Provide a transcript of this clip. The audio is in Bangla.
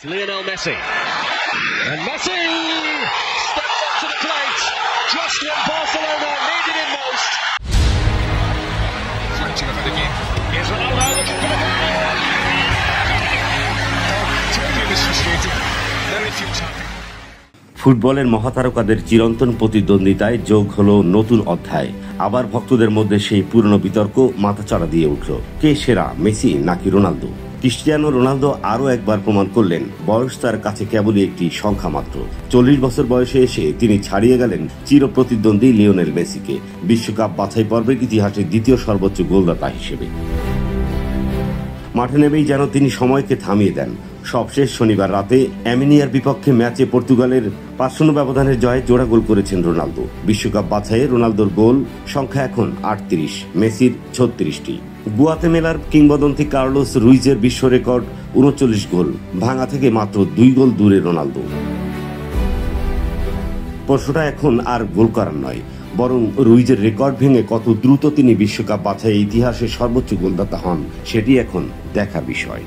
Lionel Messi. And Messi stepped up to the plate just when Barcelona needed him most. Fletching up again. Here's Ronaldo looking for the goal. Totally was frustrated. Very few times. ফুটবলের মহাতারকাদের চিরন্তন প্রতিদ্বন্দ্বিতায় যোগ হলো নতুন অধ্যায়। আবার ভক্তদের মধ্যে সেই পুরনো বিতর্ক মাথাচাড়া দিয়ে উঠল। কে সেরা, মেসি নাকি রোনালদো? ক্রিস্টিয়ানো রোনালদো আরও একবার প্রমাণ করলেন বয়স তার কাছে কেবলই একটি সংখ্যা মাত্র। 40 বছর বয়সে এসে তিনি ছাড়িয়ে গেলেন চিরপ্রতিদ্বন্দ্বী লিওনেল মেসিকে বিশ্বকাপ বাছাই পর্বের ইতিহাসে দ্বিতীয় সর্বোচ্চ গোলদাতা হিসেবে। মাঠে নেমেই যেন তিনি সময়কে থামিয়ে দেন। সবশেষ শনিবার রাতে আর্মেনিয়ার বিপক্ষে ম্যাচে পর্তুগালের 5-0 ব্যবধানের জয়ে জোড়া গোল করেছেন রোনালদো। বিশ্বকাপ বাছাইয়ে রোনালদোর গোল সংখ্যা এখন 38, মেসির 36টি। গুয়াতেমালার কিংবদন্তি কার্লোস রুইজের বিশ্ব রেকর্ড 39 গোল ভাঙা থেকে মাত্র 2 গোল দূরে রোনালদো। প্রশ্নটা এখন আর গোল করার নয়, বরং রুইজের রেকর্ড ভেঙে কত দ্রুত তিনি বিশ্বকাপ বাছাইয়ে ইতিহাসে সর্বোচ্চ গোলদাতা হন সেটি এখন দেখার বিষয়।